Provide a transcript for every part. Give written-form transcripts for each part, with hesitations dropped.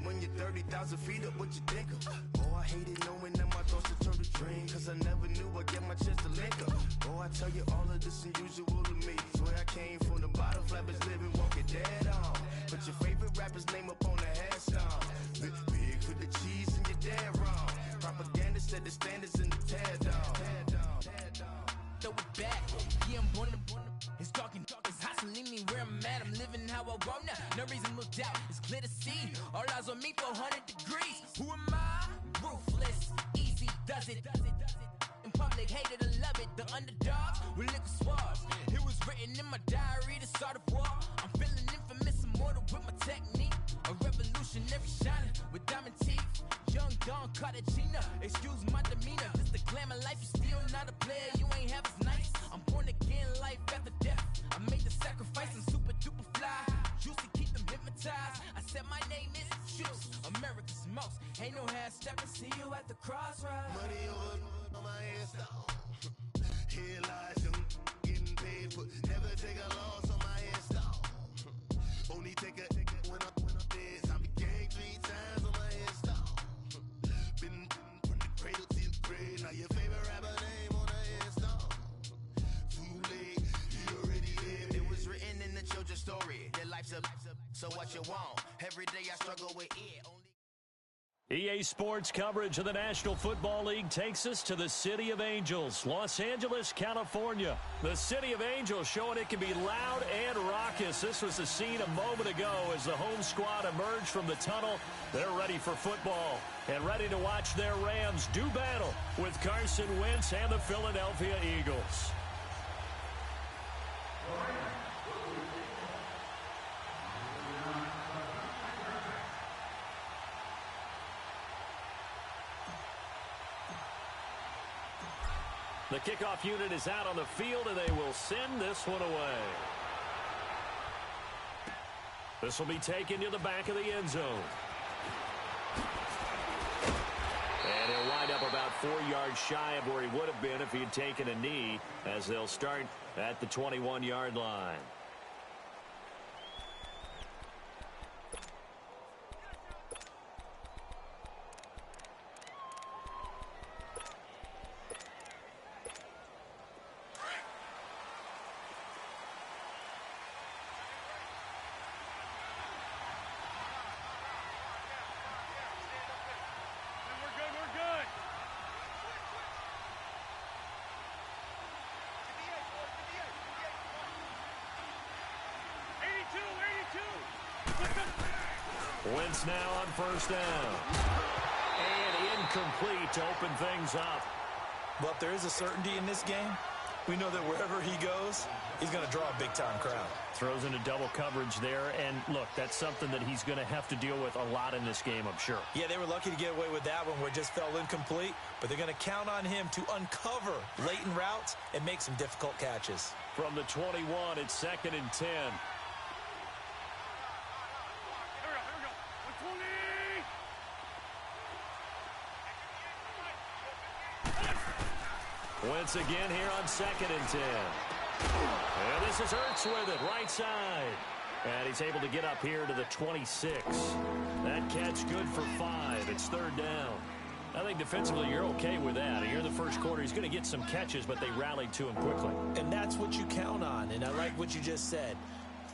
when you're 30,000 feet up, what you think of? Oh, I hated knowing that my thoughts would turn to dream, cause I never knew I'd get my chance to link up. Oh, I tell you all of this unusual to me. Swear I came from the bottom, flappers living, walking dead on. Put your favorite rapper's name up on the headstone. Big for the cheese and you're dead wrong. Propaganda set the standards in the tear down. Throw it back, yeah, I'm born to. It's talking, it's hot, so leave me where I'm at. I'm living how I want now. No reason to look doubt, it's clear to see. All eyes on me, 400 degrees. Who am I? Ruthless, easy, does it. In public, hated or love it. The underdogs with liquor swabs. It was written in my diary to start a war. I'm feeling infamous, immortal with my technique. A revolutionary shining with diamond teeth. Young Don Cartagena, excuse my demeanor. This the glamour life, you still not a player. You ain't half as nice. I'm born again, life after death. I made the sacrifice, I'm super duper fly. Juicy, keep them hypnotized. I said my name is Juice, America's most. Ain't no half stepping, see you at the crossroads. Money over on my headstone. Here lies them getting paid for. Never take a loss on my headstone. Only take a when I'm dead. I be gang 3 times on my headstone. Been from the cradle to the grave. Now your favorite rapper name on the headstone. Too late, you already lived. It was written in the children's story. Their life's a so what you want. Every day I struggle with it. EA Sports coverage of the National Football League takes us to the City of Angels, Los Angeles, California. The City of Angels showing it can be loud and raucous. This was the scene a moment ago as the home squad emerged from the tunnel. They're ready for football and ready to watch their Rams do battle with Carson Wentz and the Philadelphia Eagles. The kickoff unit is out on the field, and they will send this one away. This will be taken to the back of the end zone. And he'll wind up about 4 yards shy of where he would have been if he had taken a knee, as they'll start at the 21-yard line. Wentz now on first down. And incomplete to open things up. Well, if there is a certainty in this game, we know that wherever he goes, he's going to draw a big-time crowd. Throws into double coverage there. And, look, that's something that he's going to have to deal with a lot in this game, I'm sure. Yeah, they were lucky to get away with that one where it just fell incomplete. But they're going to count on him to uncover latent routes and make some difficult catches. From the 21, it's 2nd and 10. Wentz again here on 2nd and 10. And this is Ertz with it, right side. And he's able to get up here to the 26. That catch good for 5. It's 3rd down. I think defensively you're okay with that. Here in the first quarter, he's going to get some catches, but they rallied to him quickly. And that's what you count on, and I like what you just said.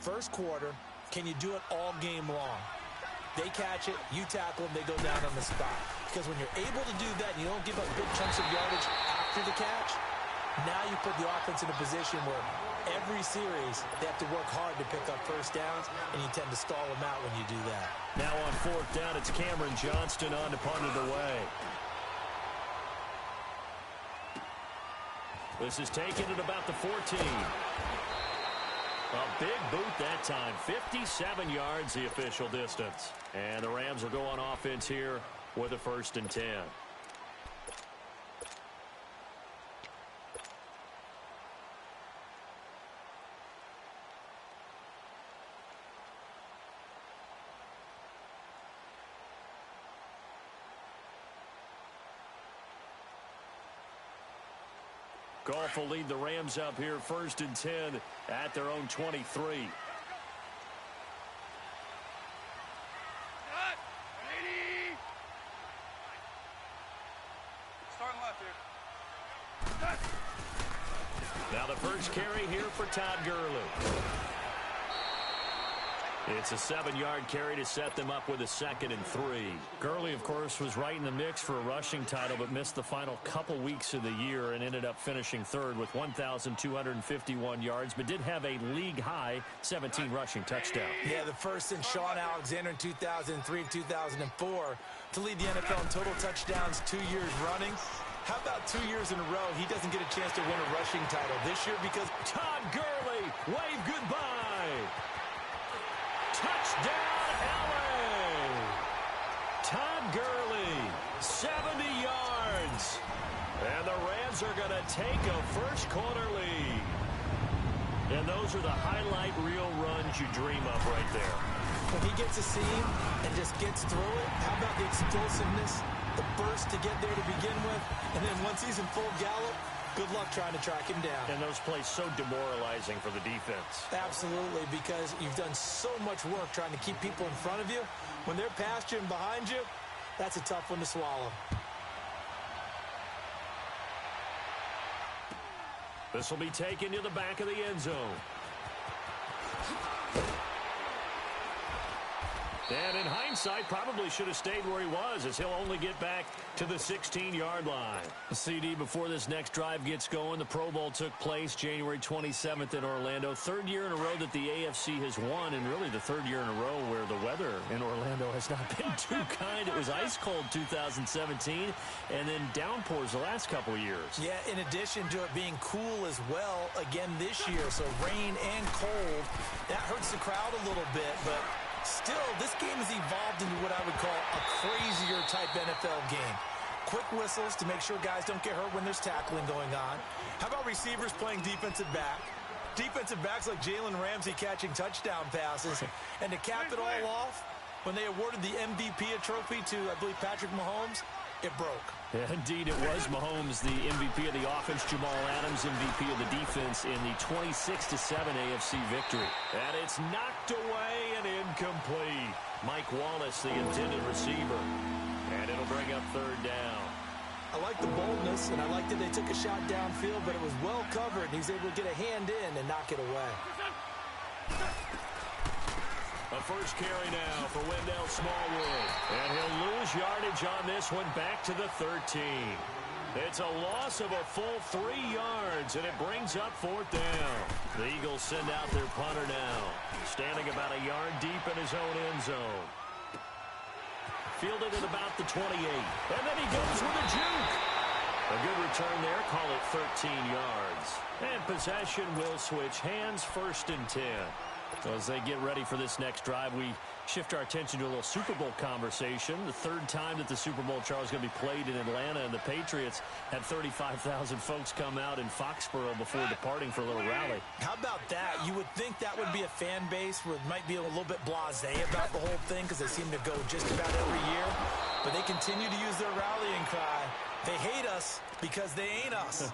First quarter, can you do it all game long? They catch it, you tackle them, they go down on the spot. Because when you're able to do that and you don't give up big chunks of yardage after the catch, now you put the offense in a position where every series they have to work hard to pick up first downs, and you tend to stall them out when you do that. Now on 4th down, it's Cameron Johnston on to punt it away. This is taken at about the 14. A big boot that time. 57 yards the official distance. And the Rams will go on offense here with a 1st and 10. Goff will lead the Rams up here 1st and 10 at their own 23. Now the first carry here for Todd Gurley. It's a 7-yard carry to set them up with a 2nd and 3. Gurley, of course, was right in the mix for a rushing title, but missed the final couple weeks of the year and ended up finishing 3rd with 1,251 yards, but did have a league-high 17 rushing touchdowns. Yeah, the first since Sean Alexander in 2003 and 2004 to lead the NFL in total touchdowns 2 years running. How about 2 years in a row he doesn't get a chance to win a rushing title this year because Todd Gurley, wave goodbye. Touchdown, LA! Todd Gurley, 70 yards. And the Rams are going to take a first-quarter lead. And those are the highlight reel runs you dream of right there. When he gets a seam and just gets through it, how about the explosiveness, the burst to get there to begin with, and then once he's in full gallop, good luck trying to track him down. And those plays so demoralizing for the defense. Absolutely, because you've done so much work trying to keep people in front of you. When they're past you and behind you, that's a tough one to swallow. This will be taken to the back of the end zone. And in hindsight, probably should have stayed where he was, as he'll only get back to the 16-yard line. The CD before this next drive gets going. The Pro Bowl took place January 27th in Orlando. 3rd year in a row that the AFC has won, and really the 3rd year in a row where the weather in Orlando has not been too kind. It was ice cold 2017, and then downpours the last couple of years. Yeah, in addition to it being cool as well again this year, so rain and cold, that hurts the crowd a little bit, but still, this game has evolved into what I would call a crazier type NFL game. Quick whistles to make sure guys don't get hurt when there's tackling going on. How about receivers playing defensive back? Defensive backs like Jalen Ramsey catching touchdown passes. And to cap it all off, when they awarded the MVP trophy to, I believe, Patrick Mahomes, it broke. Yeah, indeed, it was Mahomes, the MVP of the offense, Jamal Adams, MVP of the defense in the 26-7 AFC victory. And it's knocked away and incomplete. Mike Wallace, the intended receiver. And it'll bring up 3rd down. I like the boldness, and I like that they took a shot downfield, but it was well covered, and he's able to get a hand in and knock it away. A first carry now for Wendell Smallwood. And he'll lose yardage on this one back to the 13. It's a loss of a full 3 yards, and it brings up 4th down. The Eagles send out their punter now, standing about a yard deep in his own end zone. Fielded at about the 28. And then he goes with a juke. A good return there. Call it 13 yards. And possession will switch hands, 1st and 10. So as they get ready for this next drive, we shift our attention to a little Super Bowl conversation. The 3rd time that the Super Bowl, Charles, is going to be played in Atlanta, and the Patriots had 35,000 folks come out in Foxborough before departing for a little rally. How about that? You would think that would be a fan base where it might be a little bit blasé about the whole thing because they seem to go just about every year. But they continue to use their rallying cry. They hate us because they ain't us.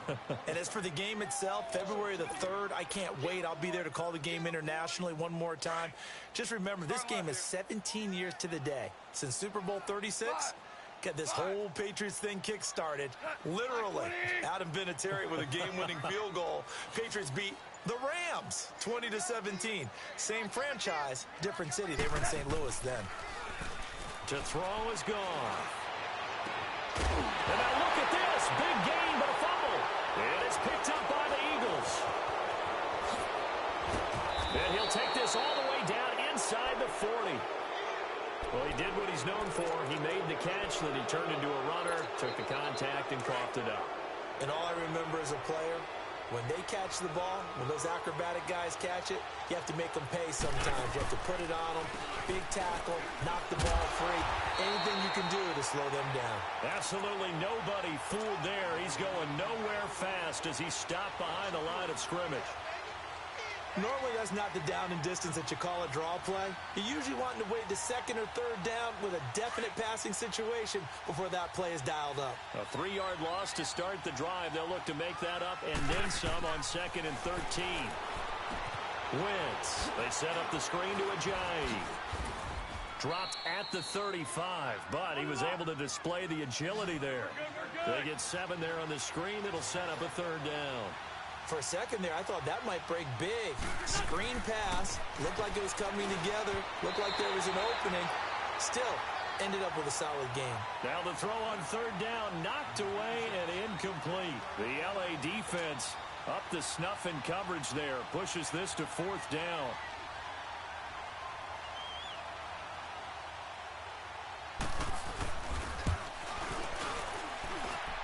And as for the game itself, February the 3rd, I can't wait. I'll be there to call the game internationally one more time. Just remember, this game is 17 years to the day since Super Bowl 36. Got this whole Patriots thing kick-started. Literally, Adam Vinatieri with a game-winning field goal. Patriots beat the Rams 20-17. Same franchise, different city. They were in St. Louis then. To throw is gone. And now look at this. Big gain, but a fumble. And it's picked up by the Eagles. And he'll take this all the way down inside the 40. Well, he did what he's known for. He made the catch, then he turned into a runner, took the contact, and coughed it up. And all I remember as a player, when they catch the ball, when those acrobatic guys catch it, you have to make them pay sometimes. You have to put it on them, big tackle, knock the ball free. Anything you can do to slow them down. Absolutely nobody fooled there. He's going nowhere fast as he stopped behind the line of scrimmage. Normally, that's not the down and distance that you call a draw play. You usually want to wait to 2nd or 3rd down with a definite passing situation before that play is dialed up. A 3-yard loss to start the drive. They'll look to make that up and then some on 2nd and 13. Wentz. They set up the screen to Ajayi. Dropped at the 35, but he was able to display the agility there. They get 7 there on the screen. It'll set up a 3rd down. For a second there, I thought that might break big. Screen pass. Looked like it was coming together. Looked like there was an opening. Still, ended up with a solid game. Now the throw on 3rd down, knocked away and incomplete. The LA defense up to snuff in coverage there. Pushes this to 4th down.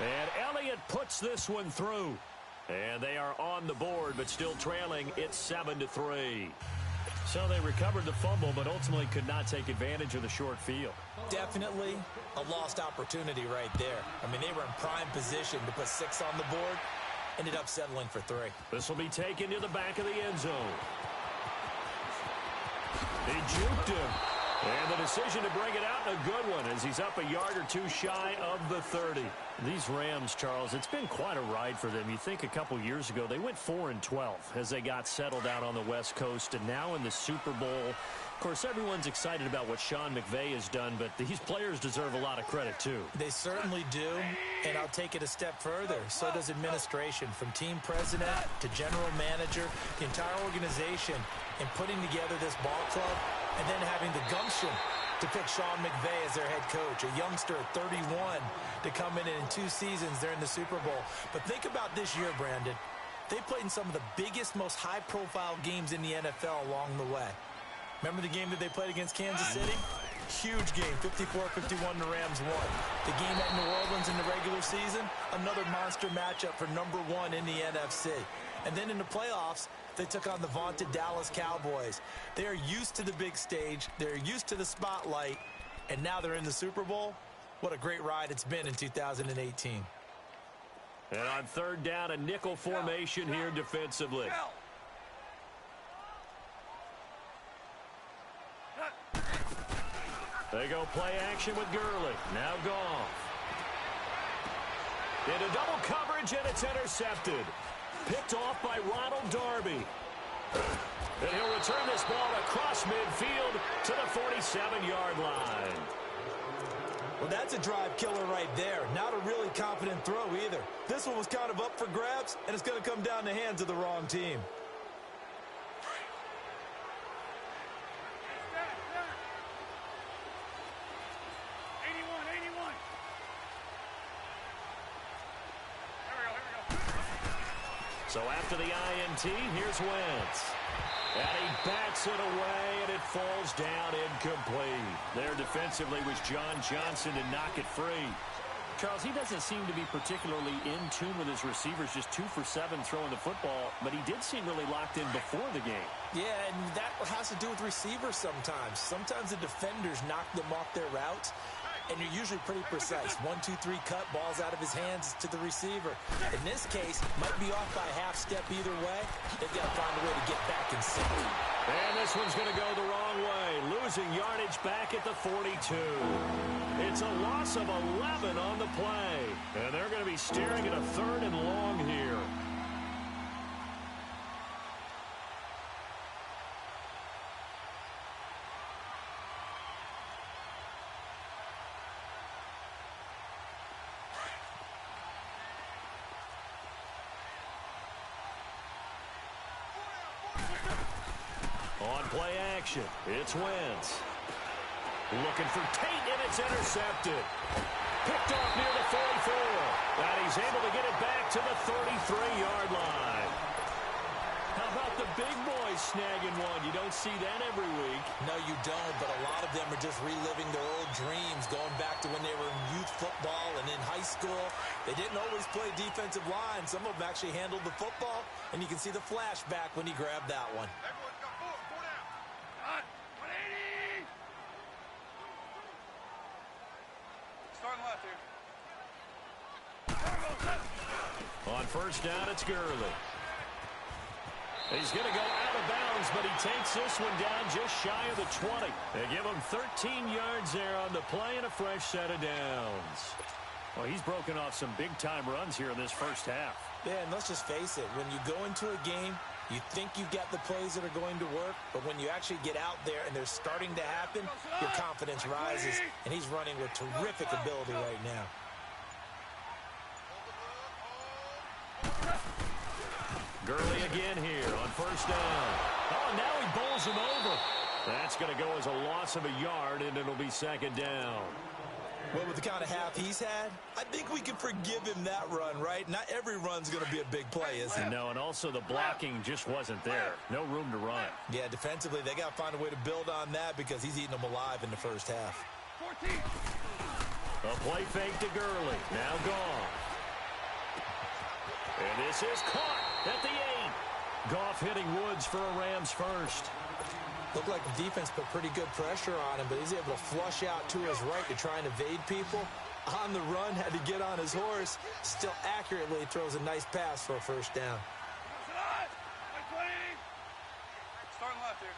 And Elliott puts this one through. And they are on the board, but still trailing. It's 7-3. So they recovered the fumble, but ultimately could not take advantage of the short field. Definitely a lost opportunity right there. I mean, they were in prime position to put 6 on the board. Ended up settling for 3. This will be taken to the back of the end zone. He juked him. And the decision to bring it out, a good one, as he's up a yard or 2 shy of the 30. These Rams, Charles, it's been quite a ride for them. You think a couple years ago, they went 4-12 as they got settled out on the West Coast, and now in the Super Bowl. Of course, everyone's excited about what Sean McVay has done, but these players deserve a lot of credit, too. They certainly do, and I'll take it a step further. So does administration, from team president to general manager, the entire organization, in putting together this ball club, and then having the gumption to pick Sean McVay as their head coach, a youngster at 31, to come in 2 seasons they're in the Super Bowl. But think about this year, Brandon. They played in some of the biggest, most high-profile games in the NFL along the way. Remember the game that they played against Kansas City? Huge game, 54-51, the Rams won. The game at New Orleans in the regular season, another monster matchup for #1 in the NFC. And then in the playoffs, they took on the vaunted Dallas Cowboys. They are used to the big stage. They're used to the spotlight. And now they're in the Super Bowl. What a great ride it's been in 2018. And on 3rd down, a nickel formation here defensively. They go play action with Gurley. Now Goff. Into double coverage, and it's intercepted. Picked off by Ronald Darby. And he'll return this ball across midfield to the 47-yard line. Well, that's a drive killer right there. Not a really confident throw either. This one was kind of up for grabs, and it's going to come down the hands of the wrong team. So after the INT, here's Wentz. And he bats it away, and it falls down incomplete. There defensively was John Johnson to knock it free. Charles, he doesn't seem to be particularly in tune with his receivers, just 2 for 7 throwing the football, but he did seem really locked in before the game. Yeah, and that has to do with receivers sometimes. Sometimes the defenders knock them off their routes, and you're usually pretty precise. 1, 2, 3 cut, balls out of his hands to the receiver. In this case, might be off by a half step either way. They've got to find a way to get back in sync. And this one's going to go the wrong way. Losing yardage back at the 42. It's a loss of 11 on the play. And they're going to be staring at a 3rd and long here. On play action, it's Wentz. Looking for Tate, and it's intercepted. Picked off near the 44. And he's able to get it back to the 33-yard line. How about the big boys snagging one? You don't see that every week. No, you don't, but a lot of them are just reliving their old dreams, going back to when they were in youth football and in high school. They didn't always play defensive line. Some of them actually handled the football, and you can see the flashback when he grabbed that one. On 1st down, it's Gurley. He's going to go out of bounds, but he takes this one down just shy of the 20. They give him 13 yards there on the play and a fresh set of downs. Well, he's broken off some big-time runs here in this first half. Yeah, and let's just face it. When you go into a game, you think you got the plays that are going to work, but when you actually get out there and they're starting to happen, your confidence rises, and he's running with terrific ability right now. Gurley again here on first down. Oh, now he bowls him over. That's going to go as a loss of a yard, and it'll be second down. Well, with the kind of half he's had, I think we can forgive him that run, right? Not every run's going to be a big play, is it? No, and also the blocking just wasn't there. No room to run. Yeah, defensively, they got to find a way to build on that because he's eating them alive in the first half. 14. A play fake to Gurley. Now gone. And this is caught at the 8. Goff hitting Woods for a Rams first. Looked like the defense put pretty good pressure on him, but he's able to flush out to his right to try and evade people. On the run, had to get on his horse. Still accurately throws a nice pass for a first down. Starting left here.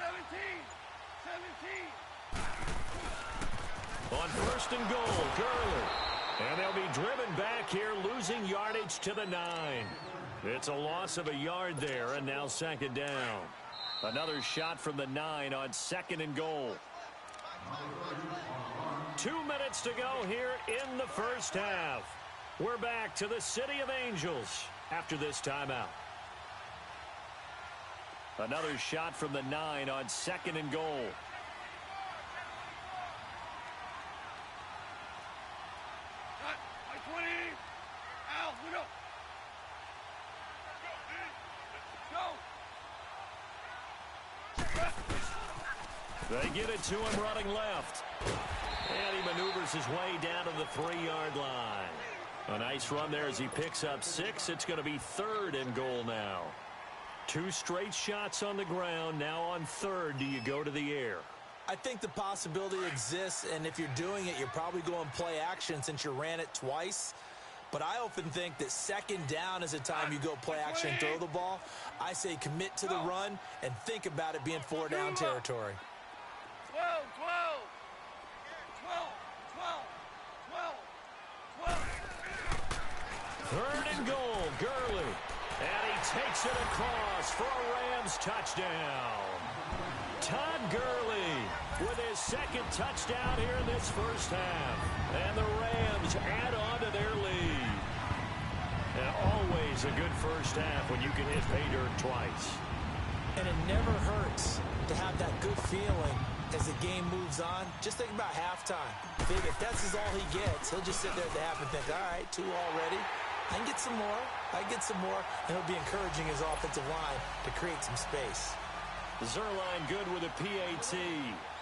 17. On first and goal, Gurley. And they'll be driven back here, losing yardage to the 9. It's a loss of a yard there, and now second down. Another shot from the 9 on second and goal. 2 minutes to go here in the first half. We're back to the City of Angels after this timeout. Another shot from the 9 on second and goal. They get it to him running left. And he maneuvers his way down to the 3-yard line. A nice run there as he picks up 6. It's going to be third and goal now. 2 straight shots on the ground. Now on third, do you go to the air? I think the possibility exists, and if you're doing it, you're probably going play action since you ran it twice. But I often think that second down is a time you go play action and throw the ball. I say commit to the run and think about it being 4-down territory. 12. 3rd and goal, Gurley. And he takes it across for a Rams touchdown. Todd Gurley with his second touchdown here in this first half. And the Rams add on to their lead. And always a good first half when you can hit pay dirt twice. And it never hurts to have that good feeling as the game moves on. Just think about halftime. If that's all he gets, he'll just sit there at the half and think, all right, 2 already. I can get some more. And he'll be encouraging his offensive line to create some space. Zerline good with a PAT.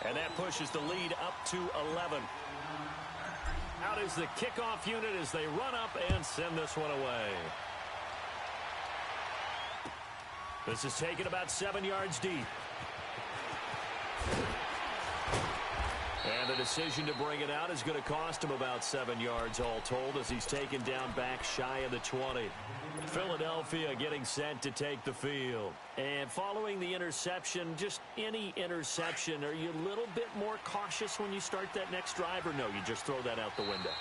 And that pushes the lead up to 11. Out is the kickoff unit as they run up and send this one away. This is taken about 7 yards deep. And the decision to bring it out is going to cost him about 7 yards all told as he's taken down back shy of the 20. Philadelphia getting set to take the field. And following the interception, just any interception, are you a little bit more cautious when you start that next drive, or no, you just throw that out the window?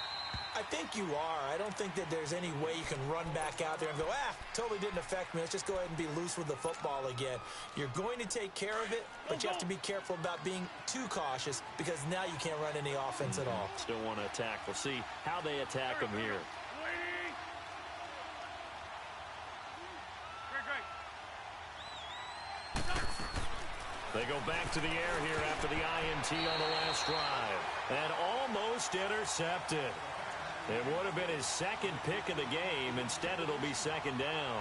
I think you are. I don't think that there's any way you can run back out there and go, totally didn't affect me. Let's just go ahead and be loose with the football again. You're going to take care of it, but you have to be careful about being too cautious because now you can't run any offense at all. Still want to attack. We'll see how they attack him here. They go back to the air here after the INT on the last drive. And almost intercepted. It would have been his second pick of the game. Instead, it'll be second down.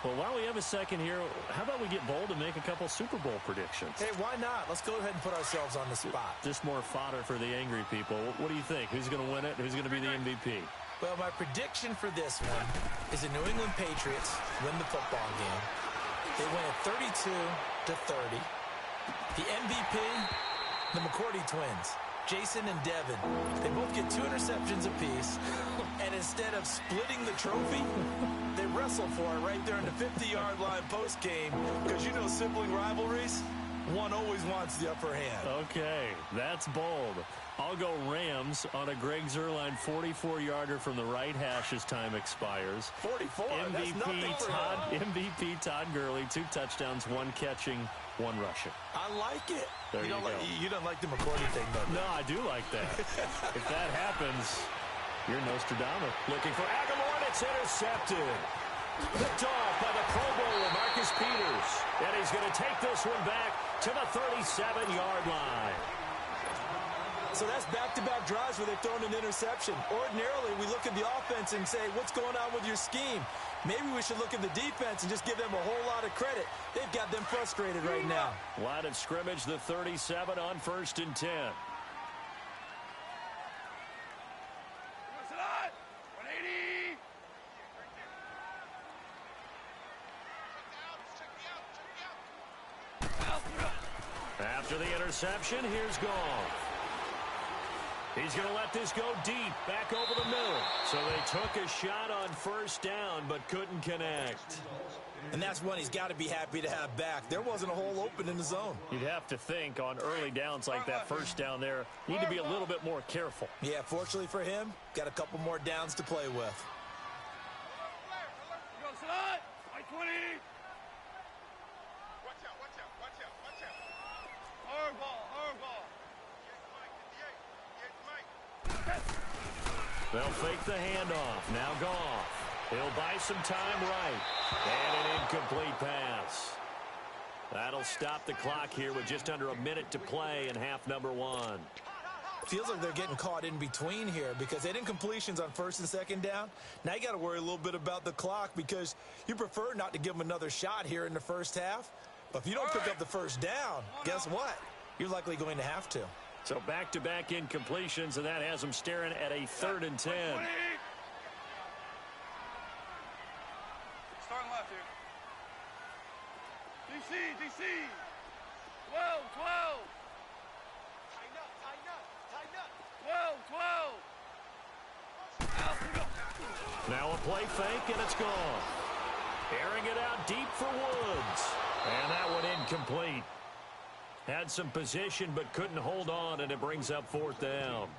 Well, while we have a second here, how about we get bold and make a couple Super Bowl predictions? Hey, why not? Let's go ahead and put ourselves on the spot. Just more fodder for the angry people. What do you think? Who's going to win it? Who's going to be the MVP? Well, my prediction for this one is the New England Patriots win the football game. They win it 32-30. The MVP, the McCourty twins, Jason and Devin. They both get 2 interceptions apiece. And instead of splitting the trophy, they wrestle for it right there in the 50-yard line post-game. Because you know sibling rivalries, One always wants the upper hand. Okay, that's bold. I'll go Rams on a Greg Zuerlein 44-yarder from the right hash as time expires. 44? That's nothing for him. MVP Todd Gurley, 2 touchdowns, 1 catching, 1 rushing. I like it. There you go. You don't like the McCourty thing, though. No, I do like that. If that happens, you're Nostradamus. Looking for Aguilar, and it's intercepted. Picked off by the Pro Bowler, Marcus Peters. And he's going to take this one back to the 37-yard line. So that's back-to-back drives where they've thrown an interception. Ordinarily, we look at the offense and say, what's going on with your scheme? Maybe we should look at the defense and just give them a whole lot of credit. They've got them frustrated right now. Line of scrimmage, the 37 on 1st and 10. After the interception, here's Goff. He's going to let this go deep, back over the middle. So they took a shot on 1st down, but couldn't connect. And that's one he's got to be happy to have back. There wasn't a hole open in the zone. You'd have to think on early downs like that 1st down there, need to be a little bit more careful. Yeah, fortunately for him, got a couple more downs to play with. They'll fake the handoff. Now Goff. He'll buy some time right. And an incomplete pass. That'll stop the clock here with just under a minute to play in half number 1. Feels like they're getting caught in between here because they didn't completions on 1st and 2nd down. Now you got to worry a little bit about the clock because you prefer not to give them another shot here in the 1st half. But if you don't pick up the 1st down, guess what? You're likely going to have to. So back-to-back incompletions, and that has them staring at a 3rd and 10. Starting left here. DC. 12. Tighten up. 12. Now a play fake, and it's gone. Airing it out deep for Woods. And that one incomplete. Had some position but couldn't hold on, and it brings up 4th down.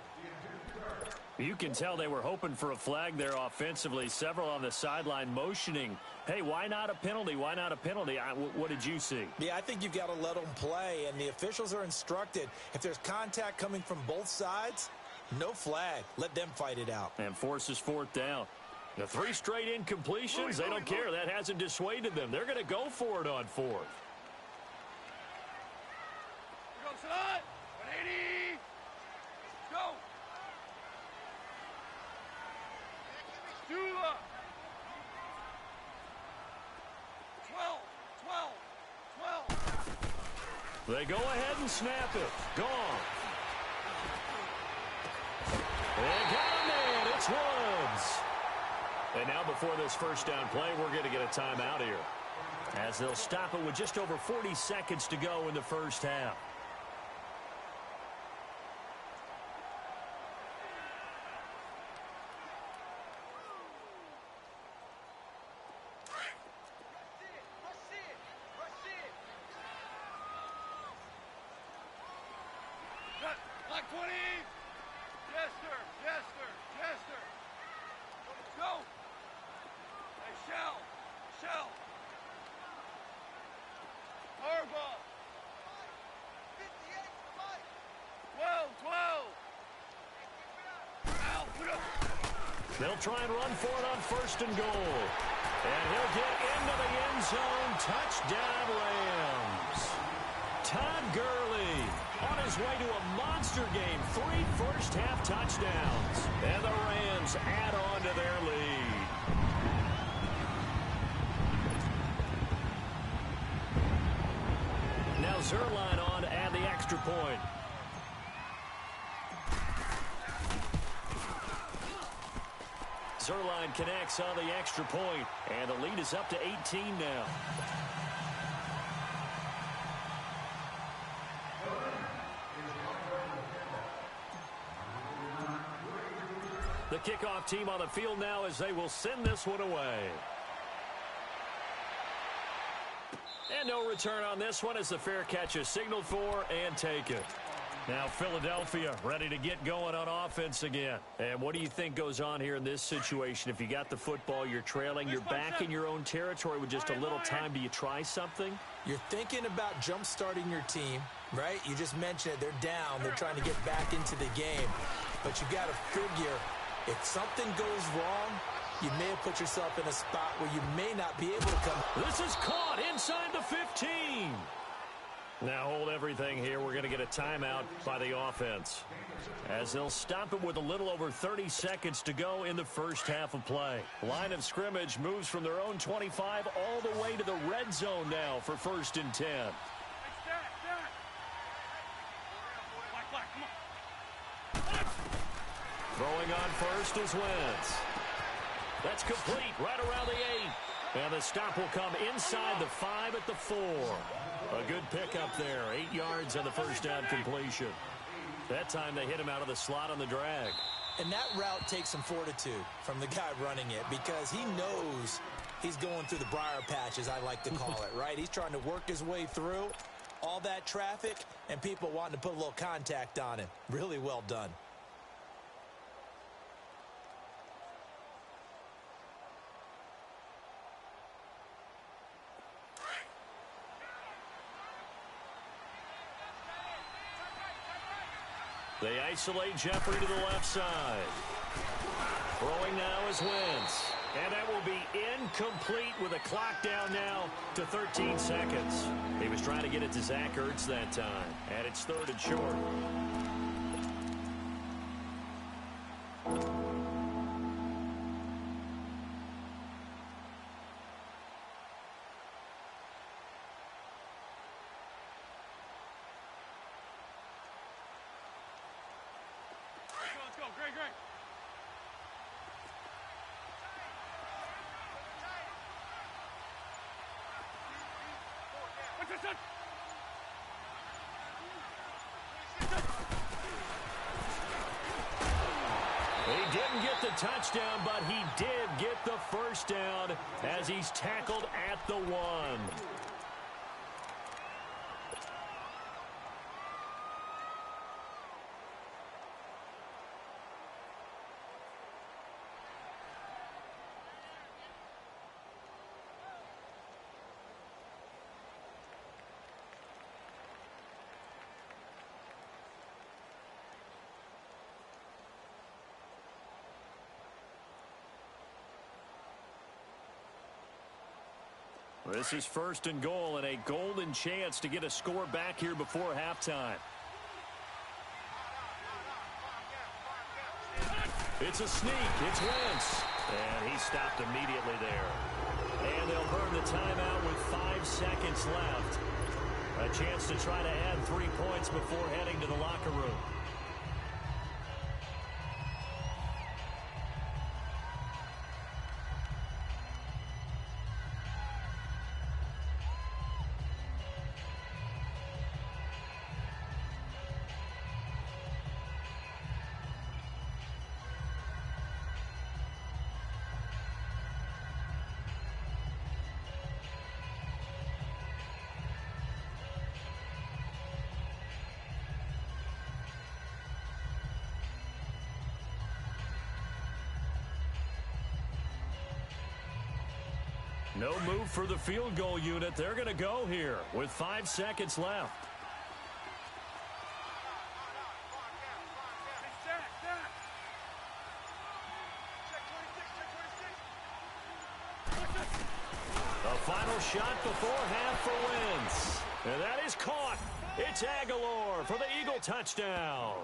You can tell they were hoping for a flag there offensively. Several on the sideline motioning. Hey, why not a penalty? Why not a penalty? What did you see? Yeah, I think you've got to let them play, and the officials are instructed. If there's contact coming from both sides, no flag. Let them fight it out. And forces 4th down. The 3 straight incompletions, they don't care. That hasn't dissuaded them. They're going to go for it on 4th. 180. Go. Stula. 12. They go ahead and snap it. Gone. They got a man. It's Woods. And now before this 1st down play, we're going to get a timeout here, as they'll stop it with just over 40 seconds to go in the 1st half. Black 20. Jester. Go. Hey, Shell. Harbaugh. 12. They'll try and run for it on 1st and goal. And he'll get into the end zone. Touchdown, Rams. Todd Gurley on his way to a monster game. 3 first-half touchdowns. And the Rams add on to their lead. Now Zuerlein on to add the extra point. Zuerlein connects on the extra point, and the lead is up to 18 now. The kickoff team on the field now as they will send this one away. And no return on this one as the fair catch is signaled for and taken. Now Philadelphia ready to get going on offense again. And what do you think goes on here in this situation? If you got the football, you're trailing, you're back in your own territory with just a little time. Do you try something? You're thinking about jump-starting your team, right? You just mentioned it. They're down. They're trying to get back into the game. But you got to figure if something goes wrong, you may have put yourself in a spot where you may not be able to come. This is caught inside the 15. Now hold everything here. We're going to get a timeout by the offense, as they'll stop it with a little over 30 seconds to go in the first half of play. Line of scrimmage moves from their own 25 all the way to the red zone now for 1st and 10. Throwing on first is Wentz. That's complete right around the 8. And the stop will come inside the 5 at the 4. A good pickup there. 8 yards on the first down completion. That time they hit him out of the slot on the drag. And that route takes some fortitude from the guy running it, because he knows he's going through the briar patch, as I like to call it, right? He's trying to work his way through all that traffic and people wanting to put a little contact on him. Really well done. They isolate Jeffrey to the left side. Throwing now is Wentz. And that will be incomplete with a clock down now to 13 seconds. He was trying to get it to Zach Ertz that time. And it's 3rd and short. He didn't get the touchdown, but he did get the first down as he's tackled at the 1. This is 1st and goal and a golden chance to get a score back here before halftime. It's a sneak. It's Wentz. And he stopped immediately there. And they'll burn the timeout with 5 seconds left. A chance to try to add 3 points before heading to the locker room. No move for the field goal unit. They're going to go here with 5 seconds left. A final shot before half for Wentz. And that is caught. It's Aguilar for the Eagle touchdown.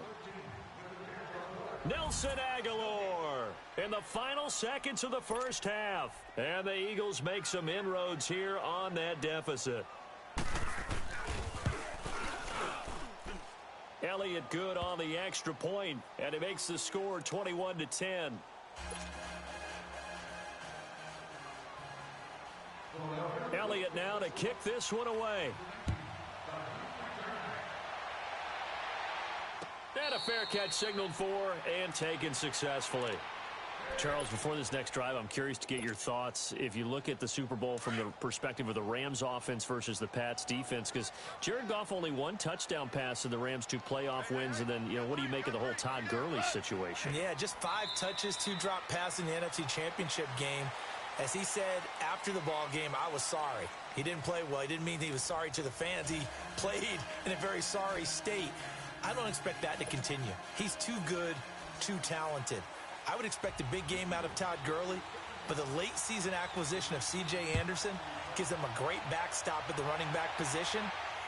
Nelson Aguilar in the final seconds of the first half. And the Eagles make some inroads here on that deficit. Elliott good on the extra point, and it makes the score 21-10. Elliott now to kick this one away. And a fair catch signaled for and taken successfully. Charles, before this next drive, I'm curious to get your thoughts. If you look at the Super Bowl from the perspective of the Rams offense versus the Pats defense, because Jared Goff only one touchdown pass in the Rams 2 playoff wins, and then, what do you make of the whole Todd Gurley situation? Yeah, just 5 touches, 2 drop passes in the NFC Championship game. As he said after the ball game, I was sorry. He didn't play well. He didn't mean he was sorry to the fans. He played in a very sorry state. I don't expect that to continue. He's too good, too talented. I would expect a big game out of Todd Gurley, but the late season acquisition of C.J. Anderson gives them a great backstop at the running back position,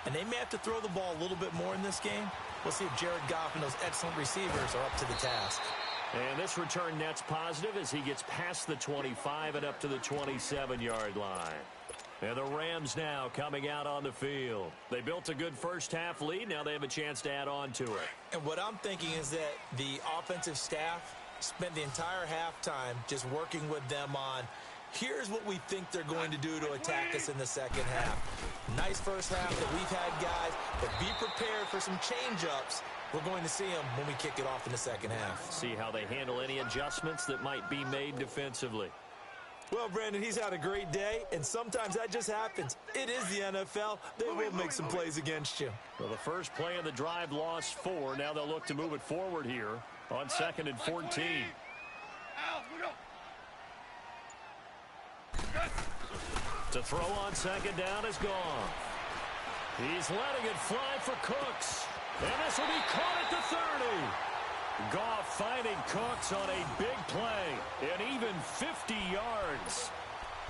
and they may have to throw the ball a little bit more in this game. We'll see if Jared Goff and those excellent receivers are up to the task. And this return net's positive as he gets past the 25 and up to the 27-yard line. And the Rams now coming out on the field. They built a good first-half lead. Now they have a chance to add on to it. And what I'm thinking is that the offensive staff spent the entire halftime just working with them on, here's what we think they're going to do to attack us in the second half. Nice first half that we've had, guys, but be prepared for some change-ups. We're going to see them when we kick it off in the second half. See how they handle any adjustments that might be made defensively. Well, Brandon, he's had a great day, and sometimes that just happens. It is the NFL. They will make some plays against you. Well, the first play of the drive lost 4. Now they'll look to move it forward here on 2nd and 14. To throw on 2nd down is gone. He's letting it fly for Cooks. And this will be caught at the 30. Goff finding Cooks on a big play, and even 50 yards.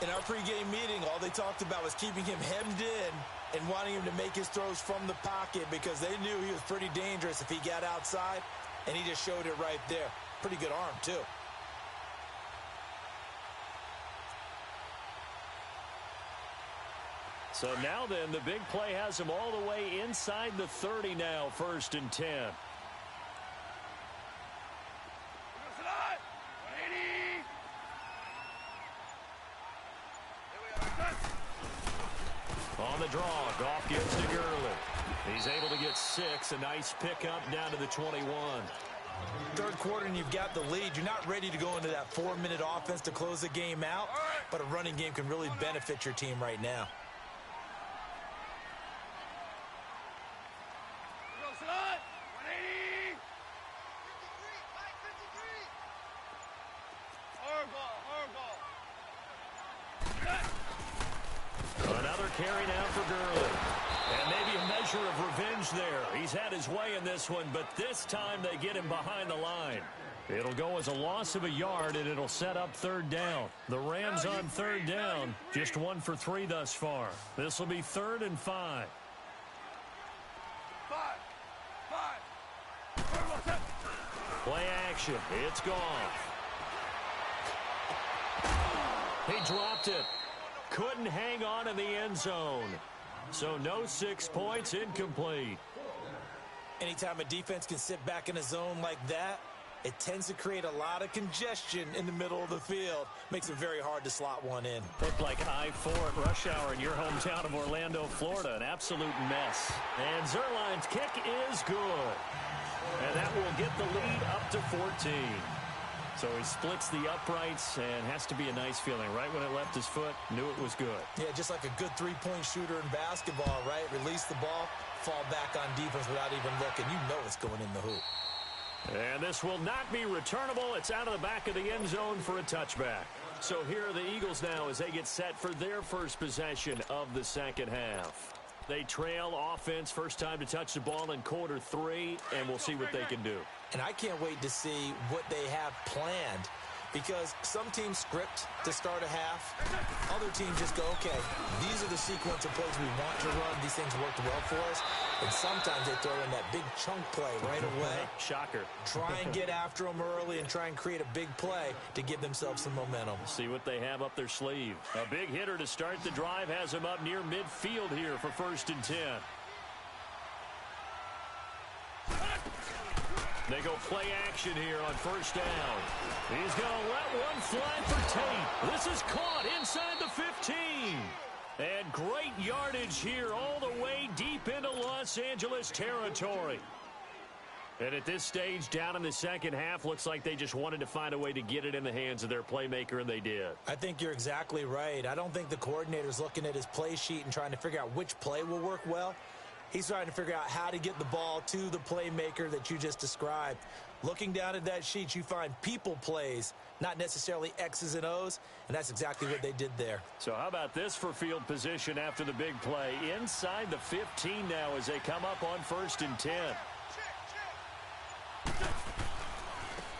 In our pregame meeting, all they talked about was keeping him hemmed in and wanting him to make his throws from the pocket because they knew he was pretty dangerous if he got outside, and he just showed it right there. Pretty good arm, too. So now then, the big play has him all the way inside the 30 now, 1st and 10. On the draw, Goff gives to Gurley. He's able to get 6, a nice pickup down to the 21. Third quarter and you've got the lead. You're not ready to go into that 4-minute offense to close the game out, but a running game can really benefit your team right now. Another carry now for Gurley. And maybe a measure of revenge there. He's had his way in this one, but this time they get him behind the line. It'll go as a loss of a yard, and it'll set up 3rd down. The Rams on 3rd down, just 1 for 3 thus far. This will be 3rd and 5. Play action. It's gone. He dropped it. Couldn't hang on in the end zone. So no 6 points, incomplete. Anytime a defense can sit back in a zone like that, it tends to create a lot of congestion in the middle of the field. Makes it very hard to slot one in. Looked like I-4 at rush hour in your hometown of Orlando, Florida. An absolute mess. And Zerline's kick is good. And that will get the lead up to 14. So he splits the uprights and has to be a nice feeling. Right when it left his foot, knew it was good. Yeah, just like a good 3-point shooter in basketball, right? Release the ball, fall back on defense without even looking. You know it's going in the hoop. And this will not be returnable. It's out of the back of the end zone for a touchback. So here are the Eagles now as they get set for their first possession of the second half. They trail offense, first time to touch the ball in quarter 3, and we'll see what they can do. And I can't wait to see what they have planned, because some teams script to start a half. Other teams just go, okay, these are the sequence of plays we want to run. These things worked well for us. And sometimes they throw in that big chunk play right away. Shocker. Try and get after them early and try and create a big play to give themselves some momentum. See what they have up their sleeve. A big hitter to start the drive has him up near midfield here for 1st and 10. They go play action here on 1st down. He's going to let one fly for Tate. This is caught inside the 15. And great yardage here all the way deep into Los Angeles territory. And at this stage, down in the second half, looks like they just wanted to find a way to get it in the hands of their playmaker, and they did. I think you're exactly right. I don't think the coordinator's looking at his play sheet and trying to figure out which play will work well. He's trying to figure out how to get the ball to the playmaker that you just described. Looking down at that sheet, you find people plays, not necessarily X's and O's, and that's exactly what they did there. So how about this for field position after the big play? Inside the 15 now as they come up on 1st and 10.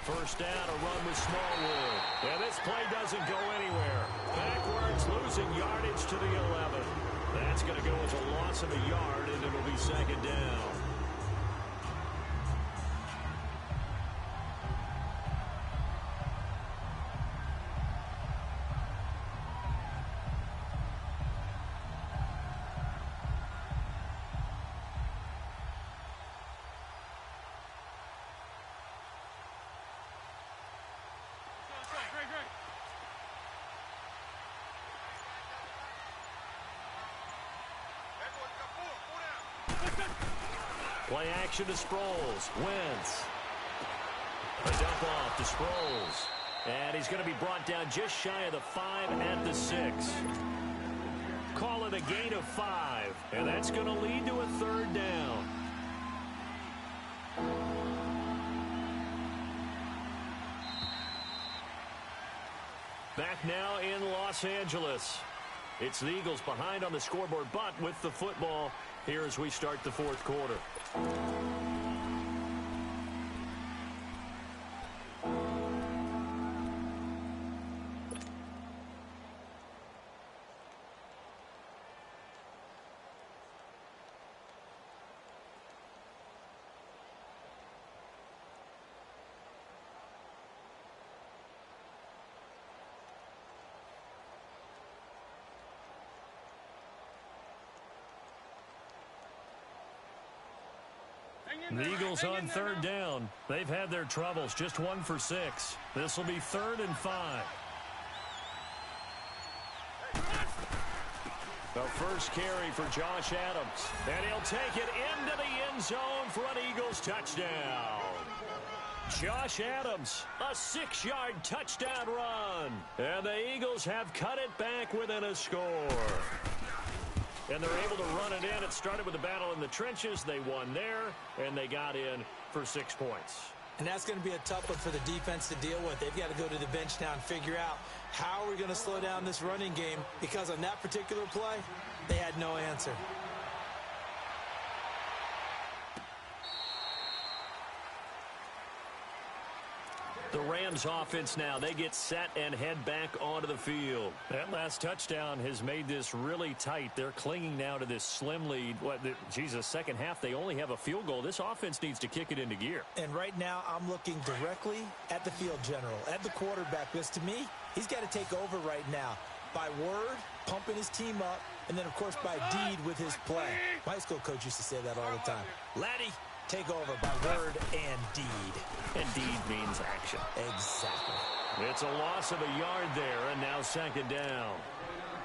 First down, a run with Smallwood. And this play doesn't go anywhere. Backwards, losing yardage to the 11. That's going to go as a loss of a yard, and it'll be 2nd down. Play action to Sproles. Wentz. A dump off to Sproles. And he's going to be brought down just shy of the 5 at the 6. Call it a gain of 5. And that's going to lead to a 3rd down. Back now in Los Angeles. It's the Eagles behind on the scoreboard, but with the football here as we start the 4th quarter. The Eagles on 3rd down. They've had their troubles. Just 1 for 6. This will be 3rd and 5. The first carry for Josh Adams. And he'll take it into the end zone for an Eagles touchdown. Josh Adams, a 6-yard touchdown run. And the Eagles have cut it back within a score. And they're able to run it in. It started with a battle in the trenches. They won there, and they got in for 6 points. And that's going to be a tough one for the defense to deal with. They've got to go to the bench now and figure out how are we going to slow down this running game, because on that particular play, they had no answer. The Rams offense now, they get set and head back onto the field. That last touchdown has made this really tight. They're clinging now to this slim lead. Second half, they only have a field goal. This offense needs to kick it into gear. And right now, I'm looking directly at the field general, at the quarterback, because to me, he's got to take over right now. By word, pumping his team up, and then, of course, by deed with his play. My high school coach used to say that all the time. Laddie, take over by word and deed. And deed means action. Exactly. It's a loss of a yard there, and now 2nd down.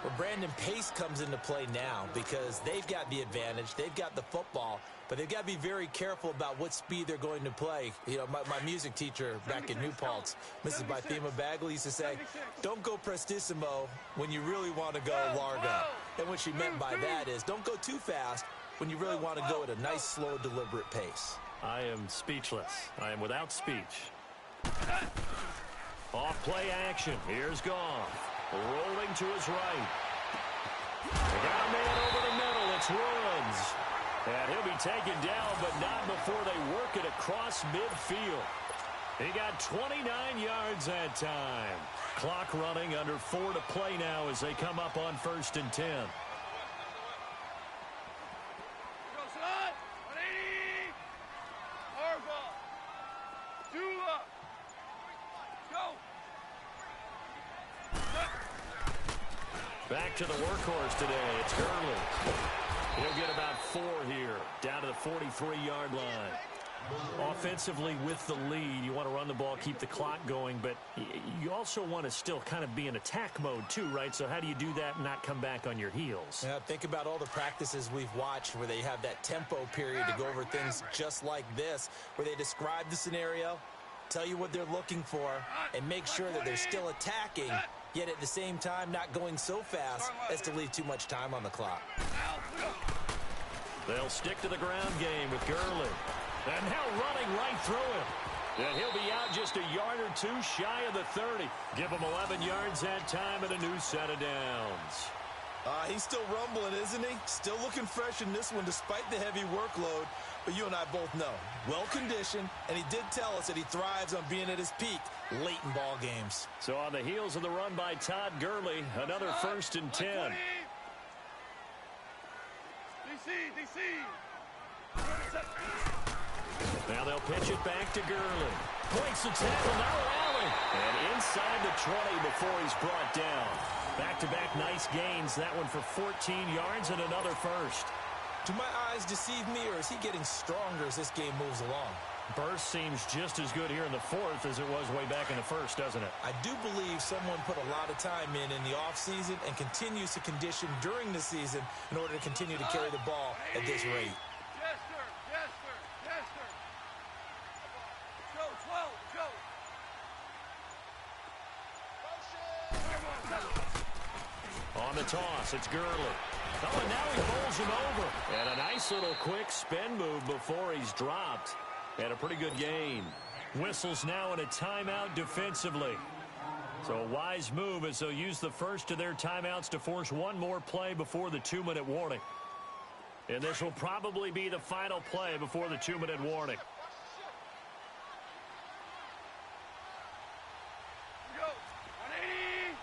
Well, Brandon, pace comes into play now because they've got the advantage. They've got the football, but they've got to be very careful about what speed they're going to play. You know, my music teacher back in New Paltz, Mrs. Bythema Bagley, used to say, don't go prestissimo when you really want to go largo. And what she meant by that is don't go too fast when you really want to go at a nice, slow, deliberate pace. I am speechless. I am without speech. Off play action. Here's Goff. Rolling to his right. They got a man over the middle. It's Woods. And he'll be taken down, but not before they work it across midfield. He got 29 yards that time. Clock running, under 4 to play now as they come up on 1st and 10. Back to the workhorse today. It's Gurley. He'll get about 4 here, down to the 43-yard line. Offensively with the lead, you want to run the ball, keep the clock going, but you also want to still kind of be in attack mode too, right? So how do you do that and not come back on your heels? Yeah, think about all the practices we've watched where they have that tempo period to go over things just like this, where they describe the scenario, tell you what they're looking for, and make sure that they're still attacking, yet at the same time not going so fast as to leave too much time on the clock. They'll stick to the ground game with Gurley. And now running right through him. And he'll be out just a yard or two shy of the 30. Give him 11 yards that time and a new set of downs. He's still rumbling, isn't he? Still looking fresh in this one despite the heavy workload. But you and I both know, well-conditioned, and he did tell us that he thrives on being at his peak late in ball games. So on the heels of the run by Todd Gurley, another 1st and 10. DC. Now they'll pitch it back to Gurley. Breaks the tackle, now rally. And inside the 20 before he's brought down. Back-to-back nice gains. That one for 14 yards and another 1st. Do my eyes deceive me, or is he getting stronger as this game moves along? Burst seems just as good here in the 4th as it was way back in the 1st, doesn't it? I do believe someone put a lot of time in the offseason and continues to condition during the season in order to continue to carry the ball at this rate. Jester. Go, 12, go. On the toss, it's Gurley. Oh, and now he bowls him over. And a nice little quick spin move before he's dropped. And a pretty good gain. Whistles now in a timeout defensively. So a wise move as they'll use the first of their timeouts to force one more play before the 2-minute warning. And this will probably be the final play before the 2-minute warning. Go, 180.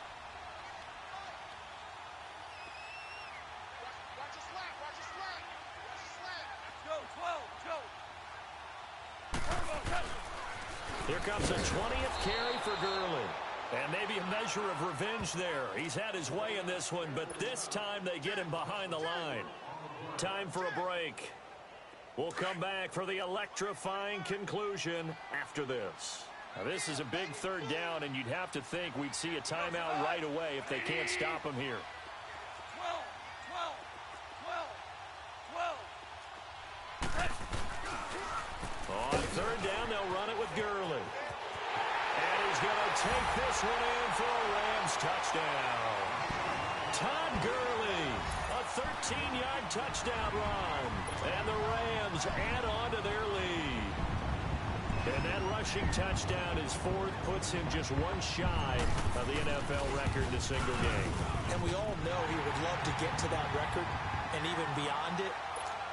Go, 12, go. Here comes a 20th carry for Gurley. And maybe a measure of revenge there. He's had his way in this one, but this time they get him behind the line. Time for a break. We'll come back for the electrifying conclusion after this. Now, this is a big 3rd down, and you'd have to think we'd see a timeout right away if they can't stop him here. 12. On 3rd down, they'll run it with Gurley. And he's going to take this one in for a Rams touchdown. Todd Gurley, a 13-yard touchdown run. And the Rams add on to their lead. And that rushing touchdown is 4th, puts him just one shy of the NFL record in a single game. And we all know he would love to get to that record and even beyond it.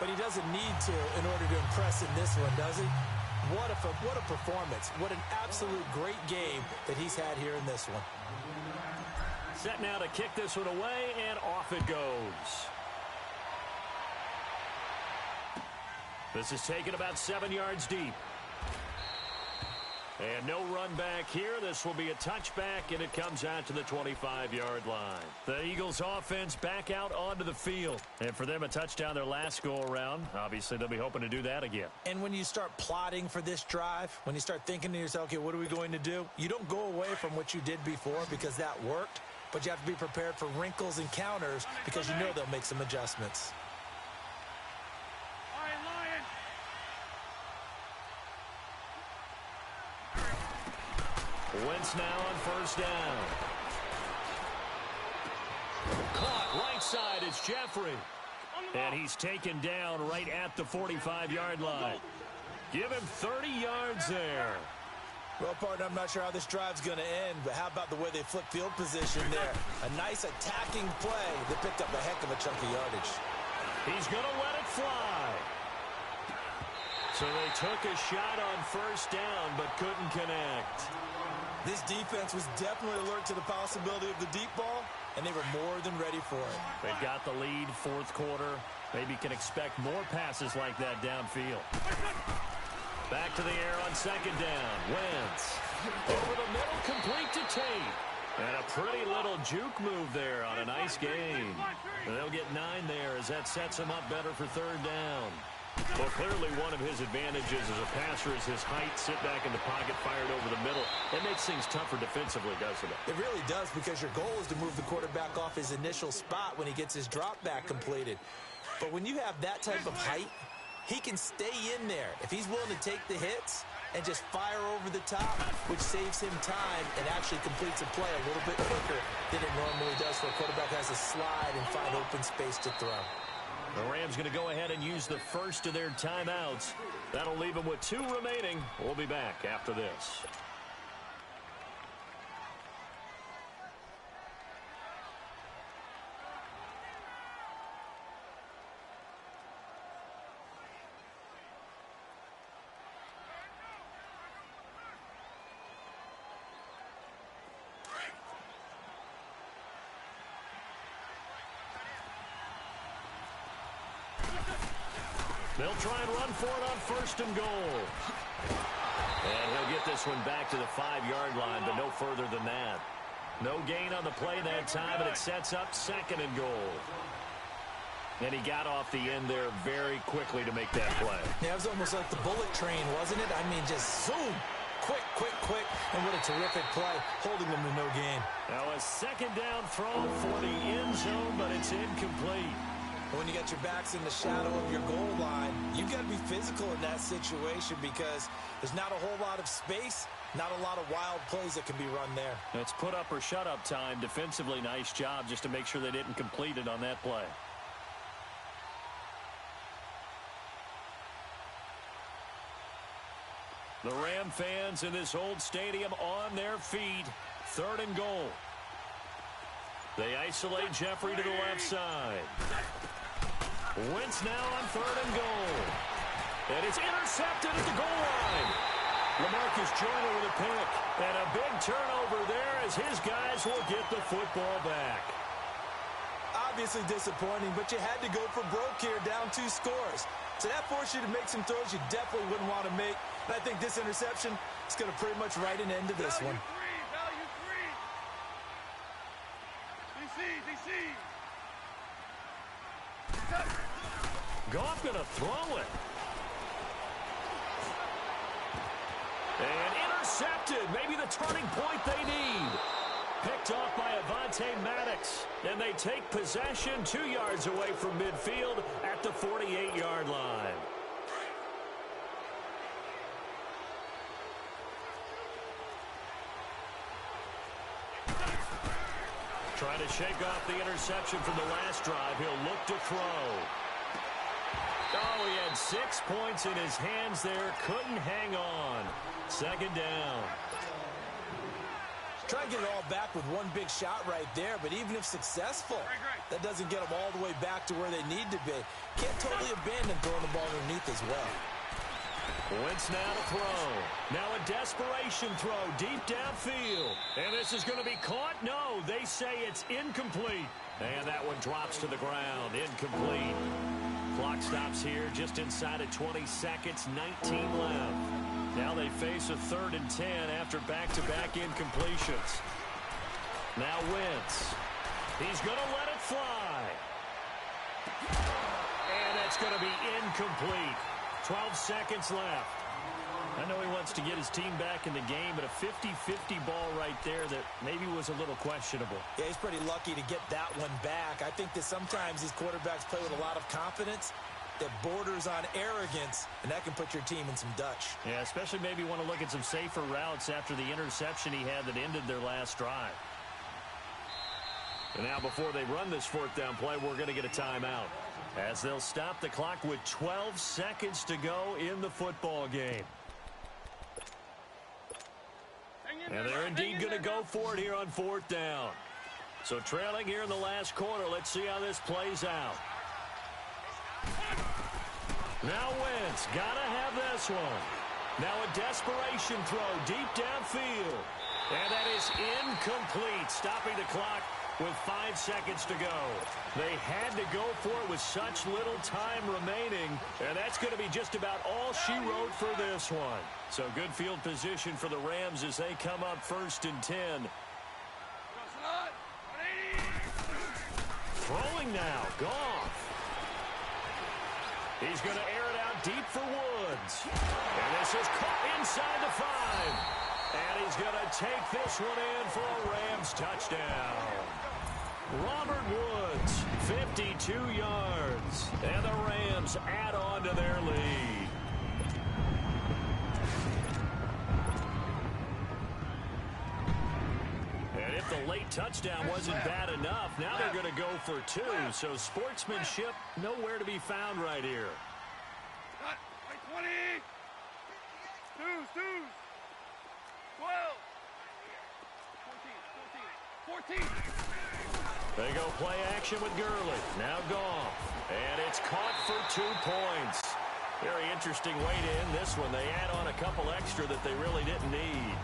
But he doesn't need to in order to impress in this one, does he? What a performance. What an absolute great game that he's had here in this one. Set now to kick this one away, and off it goes. This is taken about 7 yards deep. And no run back here. This will be a touchback, and it comes out to the 25-yard line. The Eagles offense back out onto the field. And for them, a touchdown their last go-around. Obviously, they'll be hoping to do that again. And when you start plotting for this drive, when you start thinking to yourself, okay, what are we going to do? You don't go away from what you did before because that worked, but you have to be prepared for wrinkles and counters because you know they'll make some adjustments. Wentz now on 1st down. Caught right side, it's Jeffrey. And he's taken down right at the 45-yard line. Give him 30 yards there. Well, partner, I'm not sure how this drive's going to end, but how about the way they flip field position there? A nice attacking play that picked up a heck of a chunk of yardage. He's going to let it fly. So they took a shot on 1st down, but couldn't connect. This defense was definitely alert to the possibility of the deep ball, and they were more than ready for it. They've got the lead, 4th quarter. Maybe can expect more passes like that downfield. Back to the air on 2nd down. Wentz. Over the middle, complete to Tate. And a pretty little juke move there on a nice gain. They'll get 9 there as that sets them up better for 3rd down. Well, clearly one of his advantages as a passer is his height. Sit back in the pocket, fired over the middle. It makes things tougher defensively, doesn't it? It really does, because your goal is to move the quarterback off his initial spot when he gets his drop back completed. But when you have that type of height, he can stay in there if he's willing to take the hits and just fire over the top, which saves him time and actually completes a play a little bit quicker than it normally does for a quarterback who has to slide and find open space to throw. The Rams going to go ahead and use the first of their timeouts. That'll leave them with 2 remaining. We'll be back after this. They'll try and run for it on 1st and goal. And he'll get this one back to the 5-yard line, but no further than that. No gain on the play that time, and it sets up 2nd and goal. And he got off the end there very quickly to make that play. Yeah, it was almost like the bullet train, wasn't it? I mean, just zoom. Quick, quick, quick. And what a terrific play, holding them to no gain. Now a 2nd down throw for the end zone, but it's incomplete. When you got your backs in the shadow of your goal line, you've got to be physical in that situation, because there's not a whole lot of space, not a lot of wild plays that can be run there. It's put up or shut up time. Defensively, nice job just to make sure they didn't complete it on that play. The Ram fans in this old stadium on their feet. 3rd and goal. They isolate Jeffrey to the left side. Wentz now on 3rd and goal. And it's intercepted at the goal line. LaMarcus Joyner with a pick. And a big turnover there as his guys will get the football back. Obviously disappointing, but you had to go for broke here, down 2 scores. So that forced you to make some throws you definitely wouldn't want to make. And I think this interception is going to pretty much write an end to this one. Value 3. DC. Goff gonna throw it. And intercepted. Maybe the turning point they need. Picked off by Avonte Maddox. And they take possession 2 yards away from midfield at the 48-yard line. Trying to shake off the interception from the last drive. He'll look to throw. Oh, he had 6 points in his hands there. Couldn't hang on. 2nd down. Try to get it all back with one big shot right there, but even if successful, that doesn't get them all the way back to where they need to be. Can't totally abandon throwing the ball underneath as well. Wentz now to throw. Now a desperation throw deep downfield. And this is going to be caught? No, they say it's incomplete. And that one drops to the ground. Incomplete. Clock stops here just inside of 20 seconds. 19 left. Now they face a 3rd and 10 after back-to-back incompletions. Now Wentz. He's going to let it fly. And that's going to be incomplete. 12 seconds left. I know he wants to get his team back in the game, but a 50-50 ball right there that maybe was a little questionable. Yeah, he's pretty lucky to get that one back. I think that sometimes these quarterbacks play with a lot of confidence that borders on arrogance, and that can put your team in some Dutch. Yeah, especially maybe want to look at some safer routes after the interception he had that ended their last drive. And now before they run this 4th down play, we're going to get a timeout, as they'll stop the clock with 12 seconds to go in the football game. And they're indeed going to go for it here on 4th down. So trailing here in the last quarter, let's see how this plays out. Now Wentz, gotta have this one. Now a desperation throw deep downfield. And that is incomplete, stopping the clock with 5 seconds to go. They had to go for it with such little time remaining, and that's going to be just about all she wrote for this one. So good field position for the Rams as they come up 1st and 10. Throwing now, Goff. He's going to air it out deep for Woods. And this is caught inside the 5. And he's going to take this one in for a Rams touchdown. Robert Woods, 52 yards. And the Rams add on to their lead. And if the late touchdown wasn't bad enough, now they're going to go for 2. So sportsmanship nowhere to be found right here. 20. 12. 14. They go play action with Gurley. Now Goff. And it's caught for 2 points. Very interesting way to end this one. They add on a couple extra that they really didn't need.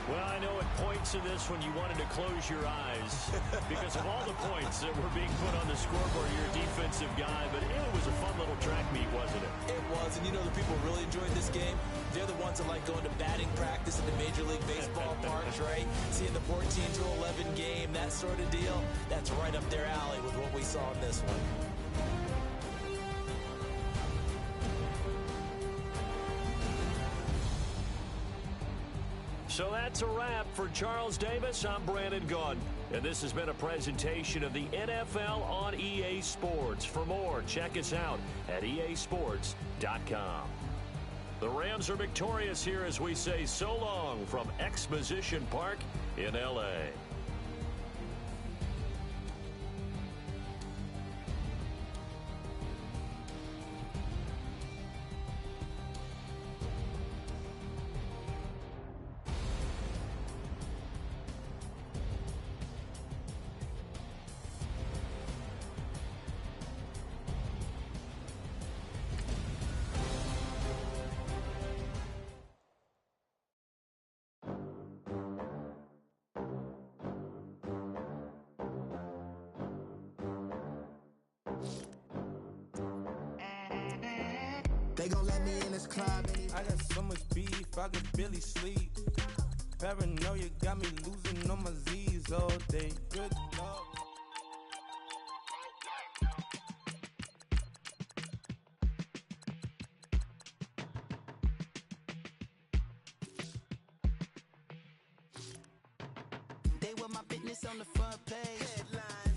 Well, I know at points in this one you wanted to close your eyes because of all the points that were being put on the scoreboard. You're a defensive guy, but it was a fun little track meet, wasn't it? It was, and you know the people really enjoyed this game? They're the ones that like going to batting practice at the Major League Baseball parks, right? Seeing the 14-11 game, that sort of deal. That's right up their alley with what we saw in this one. So that's a wrap for Charles Davis. I'm Brandon Gaudin, and this has been a presentation of the NFL on EA Sports. For more, check us out at easports.com. The Rams are victorious here as we say so long from Exposition Park in L.A. They gon' let me in this club. I got so much beef, I could barely sleep. Paranoia got me losing on my Z's all day. Good Lord. They want my business on the front page. Headline.